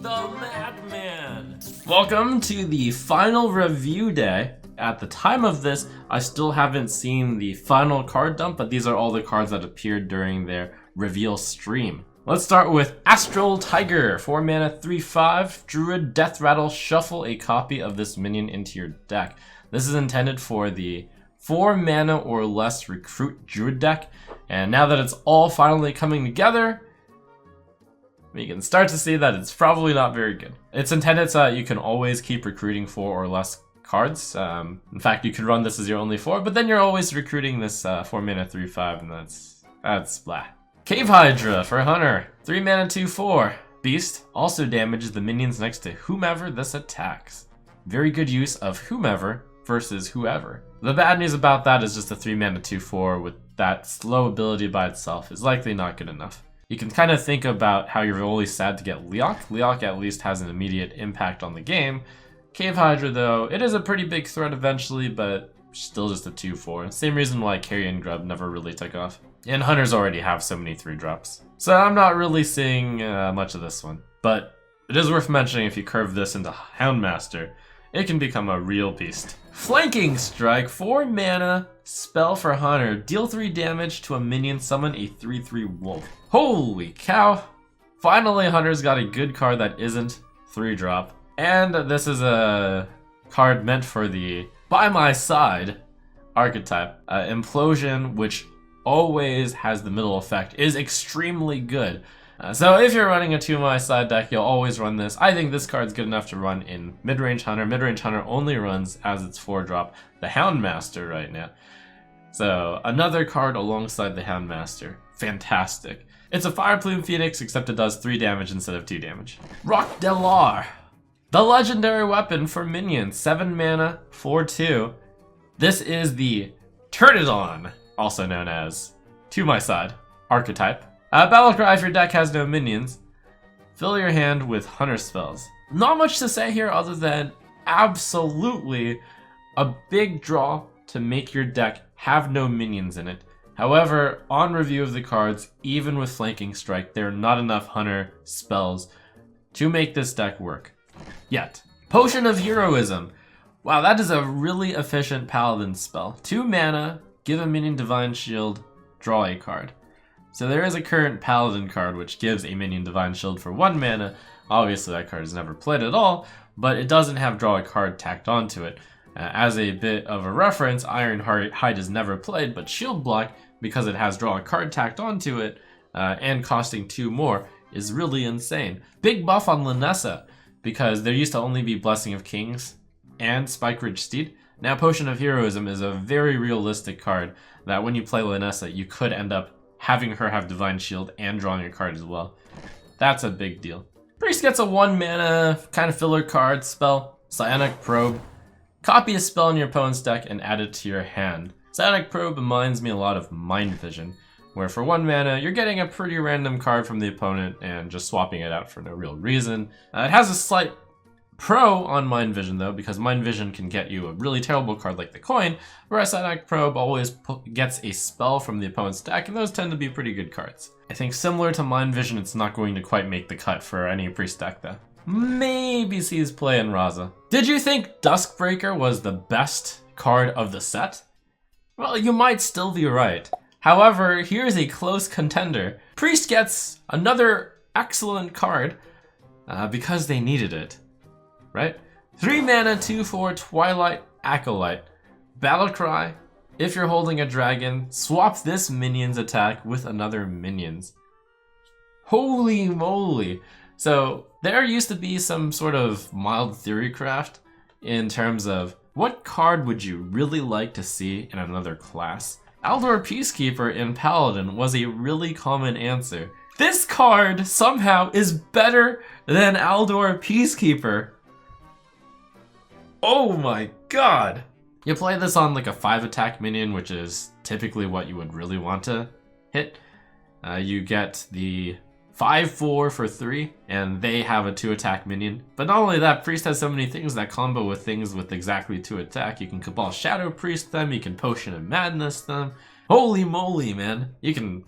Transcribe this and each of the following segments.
the Madman! Welcome to the final review day. At the time of this, I still haven't seen the final card dump, but these are all the cards that appeared during their reveal stream. Let's start with Astral Tiger, 4 mana, 3/5, Druid, Death Rattle, shuffle a copy of this minion into your deck. This is intended for the 4 mana or less recruit Druid deck, and now that it's all finally coming together, we can start to see that it's probably not very good. It's intended so that you can always keep recruiting 4 or less cards. In fact, you could run this as your only 4, but then you're always recruiting this 4 mana 3/5, and that's blah. Cave Hydra for Hunter, 3 mana 2/4. Beast also damages the minions next to whomever this attacks. Very good use of whomever versus whoever. The bad news about that is just a 3 mana 2/4 with that slow ability by itself is likely not good enough. You can kind of think about how you're always sad to get Leok. Leok at least has an immediate impact on the game. Cave Hydra though, it is a pretty big threat eventually, but still just a 2/4. Same reason why Carrion Grub never really took off. And Hunters already have so many 3-drops. So I'm not really seeing much of this one. But it is worth mentioning if you curve this into Houndmaster, it can become a real beast. Flanking Strike, 4 mana, spell for Hunter. Deal 3 damage to a minion, summon a 3/3 wolf. Holy cow! Finally, Hunter's got a good card that isn't 3-drop. And this is a card meant for the By My Side archetype. Implosion, which always has the middle effect, is extremely good. So if you're running a 2 My Side deck, you'll always run this. I think this card's good enough to run in Midrange Hunter. Midrange Hunter only runs as its 4-drop, the Houndmaster right now. So another card alongside the Houndmaster. Fantastic. It's a Fire Plume Phoenix, except it does 3 damage instead of 2 damage. Rhok'delar, the legendary weapon for minions, 7 mana, 4/2. This is the Turn-It-On, also known as 2 My Side archetype. Battlecry if your deck has no minions. Fill your hand with Hunter spells. Not much to say here other than absolutely a big draw to make your deck have no minions in it. However, on review of the cards, even with Flanking Strike, there are not enough Hunter spells to make this deck work. Yet. Potion of Heroism. Wow, that is a really efficient Paladin spell. 2 mana, give a minion Divine Shield, draw a card. So there is a current Paladin card which gives a minion Divine Shield for 1 mana. Obviously that card is never played at all, but it doesn't have draw a card tacked onto it. As a bit of a reference, Ironhide is never played, but Shield Block, because it has draw a card tacked onto it, and costing 2 more, is really insane. Big buff on Linessa, because there used to only be Blessing of Kings and Spike Ridge Steed. Now Potion of Heroism is a very realistic card that when you play Linessa, you could end up having her have Divine Shield and drawing a card as well. That's a big deal. Priest gets a 1 mana kind of filler card spell, Psionic Probe. Copy a spell in your opponent's deck and add it to your hand. Psionic Probe reminds me a lot of Mind Vision, where for 1 mana, you're getting a pretty random card from the opponent and just swapping it out for no real reason. It has a slight pro on Mind Vision though, because Mind Vision can get you a really terrible card like the Coin, whereas Psionic Probe always gets a spell from the opponent's deck, and those tend to be pretty good cards. I think similar to Mind Vision, it's not going to quite make the cut for any Priest deck though. Maybe sees play in Raza. Did you think Duskbreaker was the best card of the set? Well, you might still be right. However, here's a close contender. Priest gets another excellent card because they needed it. Right? 3 mana, 2/4, Twilight, Acolyte. Battlecry, if you're holding a dragon, swap this minion's attack with another minion's. Holy moly! So there used to be some sort of mild theory craft in terms of what card would you really like to see in another class? Aldor Peacekeeper in Paladin was a really common answer. This card somehow is better than Aldor Peacekeeper. Oh my god! You play this on like a 5-attack minion, which is typically what you would really want to hit. You get the 5/4 for 3, and they have a 2-attack minion. But not only that, Priest has so many things that combo with things with exactly 2 attack. You can Cabal Shadow Priest them, you can Potion of Madness them. Holy moly, man. You can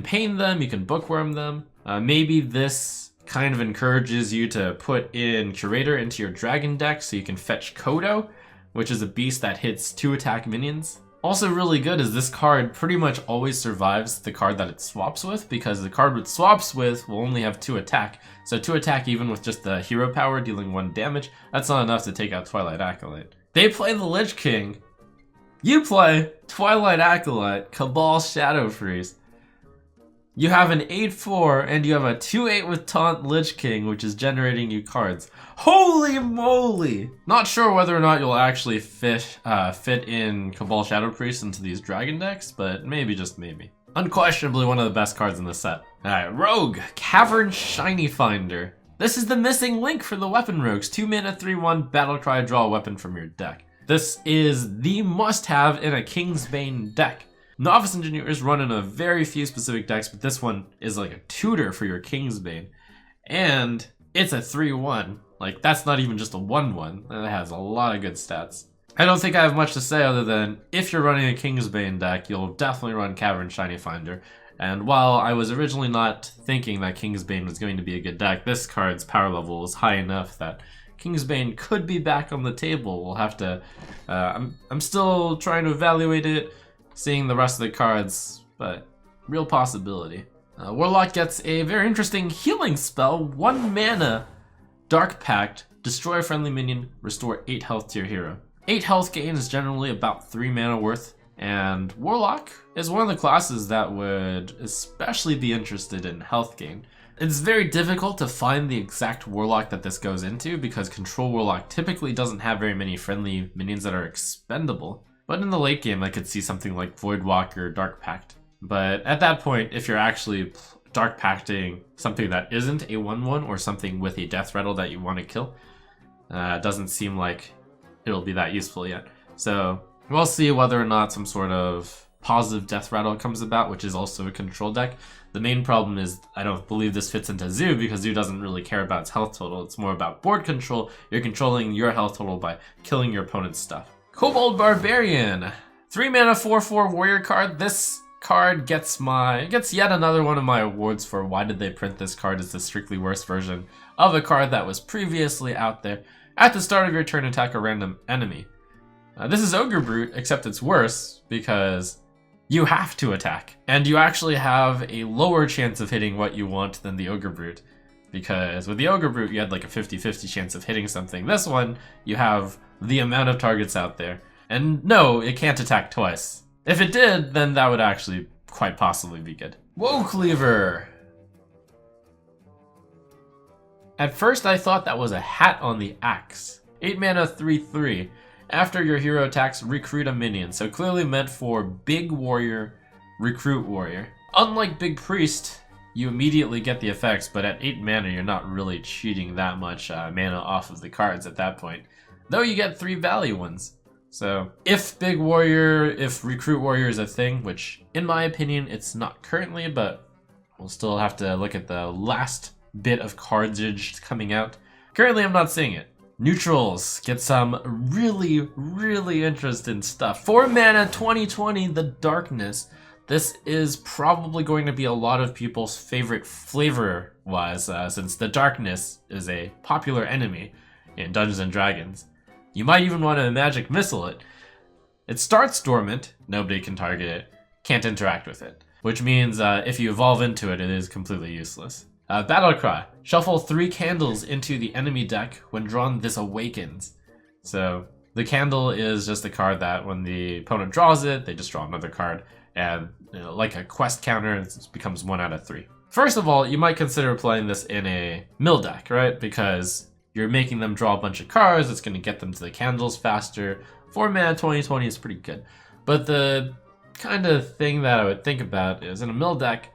pain them, you can Bookworm them. Maybe this kind of encourages you to put in Curator into your dragon deck so you can fetch Kodo, which is a beast that hits 2 attack minions. Also really good is this card pretty much always survives the card that it swaps with, because the card it swaps with will only have 2 attack. So 2 attack even with just the hero power dealing 1 damage, that's not enough to take out Twilight Acolyte. They play the Lich King. You play Twilight Acolyte, Cabal Shadow Freeze. You have an 8/4 and you have a 2/8 with Taunt Lich King, which is generating new cards. Holy moly! Not sure whether or not you'll actually fit in Cabal Shadow Priest into these dragon decks, but maybe, just maybe. Unquestionably one of the best cards in the set. Alright, Rogue, Cavern Shinyfinder. This is the missing link for the weapon rogues. 2 mana, 3/1, Battlecry, draw a weapon from your deck. This is the must-have in a Kingsbane deck. Novice Engineers run in a very few specific decks, but this one is like a tutor for your Kingsbane. And it's a 3/1. Like, that's not even just a 1/1. That has a lot of good stats. I don't think I have much to say other than, if you're running a Kingsbane deck, you'll definitely run Cavern Shinyfinder. And while I was originally not thinking that Kingsbane was going to be a good deck, this card's power level is high enough that Kingsbane could be back on the table. We'll have to... I'm still trying to evaluate it, seeing the rest of the cards, but real possibility. Warlock gets a very interesting healing spell. 1 mana, Dark Pact, destroy a friendly minion, restore 8 health to your hero. 8 health gain is generally about 3 mana worth, and Warlock is one of the classes that would especially be interested in health gain. It's very difficult to find the exact Warlock that this goes into, because Control Warlock typically doesn't have very many friendly minions that are expendable. But in the late game, I could see something like Voidwalker, Dark Pact. But at that point, if you're actually Dark Pacting something that isn't a 1/1 or something with a death rattle that you want to kill, it doesn't seem like it'll be that useful yet. So we'll see whether or not some sort of positive death rattle comes about, which is also a control deck. The main problem is I don't believe this fits into Zoo, because Zoo doesn't really care about its health total. It's more about board control. You're controlling your health total by killing your opponent's stuff. Kobold Barbarian, 3 mana 4/4 warrior card. This card gets yet another one of my awards for why did they print this card as the strictly worst version of a card that was previously out there. At the start of your turn, attack a random enemy. This is Ogre Brute, except it's worse because you have to attack, and you actually have a lower chance of hitting what you want than the Ogre Brute, because with the Ogre Brute you had like a 50-50 chance of hitting something. This one, you have the amount of targets out there, and no, it can't attack twice. If it did, then that would actually quite possibly be good. Woecleaver. At first I thought that was a hat on the axe. 8 mana 3/3. After your hero attacks, recruit a minion. So clearly meant for big warrior, recruit warrior. Unlike big priest, you immediately get the effects, but at 8 mana you're not really cheating that much mana off of the cards at that point. Though you get 3 value ones. So if big warrior, if recruit warrior is a thing, which in my opinion it's not currently, but we'll still have to look at the last bit of cardage coming out. Currently I'm not seeing it. Neutrals get some really, really interesting stuff. 4 mana 2020, the Darkness. This is probably going to be a lot of people's favorite flavor-wise, since the Darkness is a popular enemy in Dungeons and Dragons. You might even want to magic missile it. It starts dormant, nobody can target it, can't interact with it. Which means if you evolve into it, it is completely useless. Battlecry. Shuffle 3 candles into the enemy deck. When drawn, this awakens. So the candle is just a card that when the opponent draws it, they just draw another card. And like a quest counter, it becomes 1 out of 3. First of all, you might consider playing this in a mill deck, right? Because you're making them draw a bunch of cards, it's going to get them to the candles faster. 4 mana 2020 is pretty good. But the kind of thing that I would think about is in a mill deck,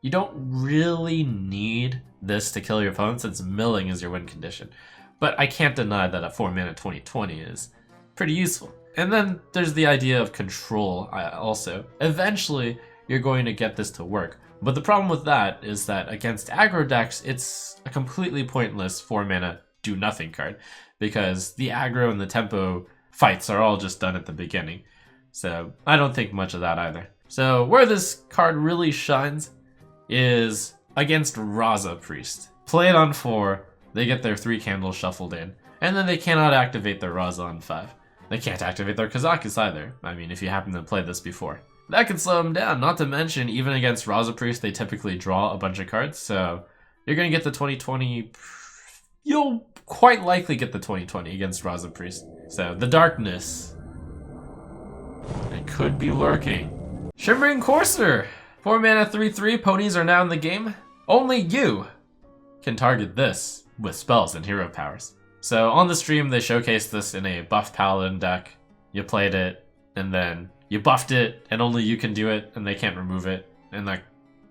you don't really need this to kill your opponent since milling is your win condition. But I can't deny that a 4 mana 2020 is pretty useful. And then there's the idea of control also. Eventually, you're going to get this to work. But the problem with that is that against aggro decks, it's a completely pointless 4 mana do nothing card, because the aggro and the tempo fights are all just done at the beginning. So I don't think much of that either. So where this card really shines is against Raza Priest. play it on 4, they get their 3 candles shuffled in, and then they cannot activate their Raza on 5. They can't activate their Kazakus either, I mean, if you happen to play this before. That can slow them down, not to mention, even against Raza Priest, they typically draw a bunch of cards, so you're gonna get the 2020... You'll quite likely get the 2020 against Raza Priest. So, the darkness... it could be lurking. Shimmering Courser! 4 mana 3/3 ponies are now in the game. Only you can target this with spells and hero powers. So on the stream they showcased this in a buff Paladin deck. You played it, and then you buffed it, and only you can do it, and they can't remove it. And that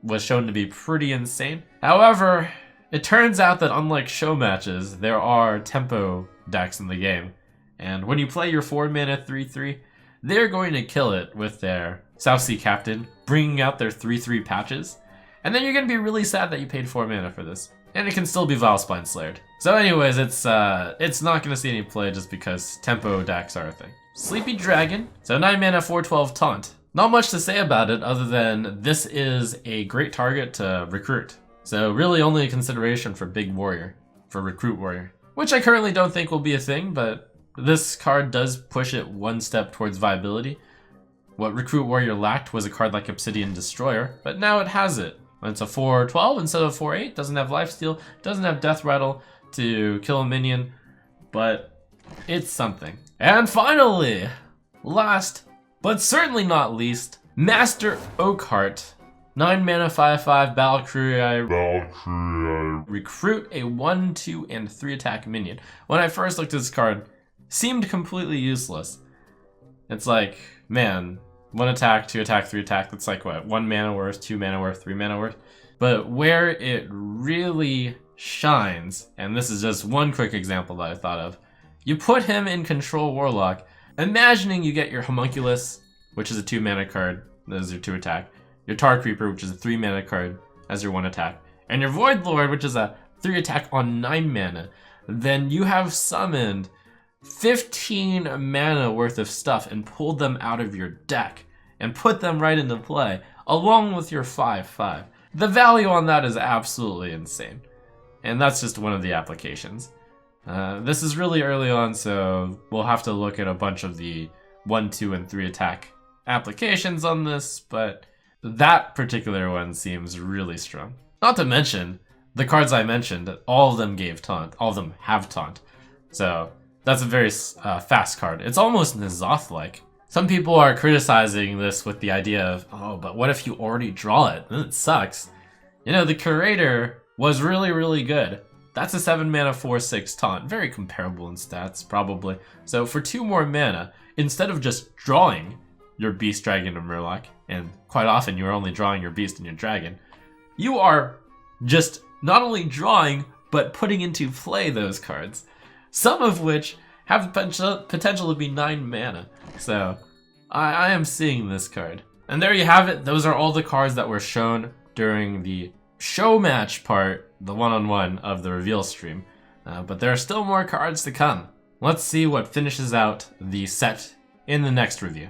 was shown to be pretty insane. However, it turns out that unlike show matches, there are tempo decks in the game. And when you play your 4 mana 3/3, they're going to kill it with their South Sea Captain, bringing out their 3/3 patches. And then you're going to be really sad that you paid 4 mana for this. And it can still be Vilespine Slayered. So anyways, it's not going to see any play just because tempo decks are a thing. Sleepy Dragon. So 9 mana 4/12 Taunt. Not much to say about it other than this is a great target to recruit. So really only a consideration for Big Warrior, for Recruit Warrior. Which I currently don't think will be a thing, but this card does push it one step towards viability. What Recruit Warrior lacked was a card like Obsidian Destroyer, but now it has it. It's a 4/12 instead of 4/8, doesn't have Lifesteal, doesn't have Death Rattle to kill a minion, but it's something. And finally, last but certainly not least, Master Oakheart. 9 mana 5/5 Valkyrie. Recruit a 1, 2, and 3 attack minion. When I first looked at this card, seemed completely useless. It's like, man, 1 attack, 2 attack, 3 attack, that's like what, 1 mana worth, 2 mana worth, 3 mana worth. But where it really shines, and this is just one quick example that I thought of, you put him in Control Warlock, imagining you get your Homunculus, which is a 2 mana card, that is your 2 attack, your Tar Creeper, which is a 3 mana card, as your 1 attack, and your Void Lord, which is a 3 attack on 9 mana, then you have summoned 15 mana worth of stuff and pulled them out of your deck and put them right into play, along with your 5/5. The value on that is absolutely insane. And that's just one of the applications. This is really early on, so we'll have to look at a bunch of the 1, 2, and 3 attack applications on this, but that particular one seems really strong. Not to mention, the cards I mentioned, all of them gave taunt. All of them have taunt. So that's a very fast card. It's almost N'Zoth-like. Some people are criticizing this with the idea of, oh, but what if you already draw it? Then it sucks. You know, the Curator was really, really good. That's a 7 mana 4/6 taunt. Very comparable in stats, probably. So for 2 more mana, instead of just drawing your Beast, Dragon, or Murloc, and quite often you're only drawing your Beast and your Dragon, you are just not only drawing, but putting into play those cards. Some of which have the potential to be 9 mana. So, I am seeing this card. And there you have it. Those are all the cards that were shown during the show match part, the one-on-one of the reveal stream. But there are still more cards to come. Let's see what finishes out the set in the next review.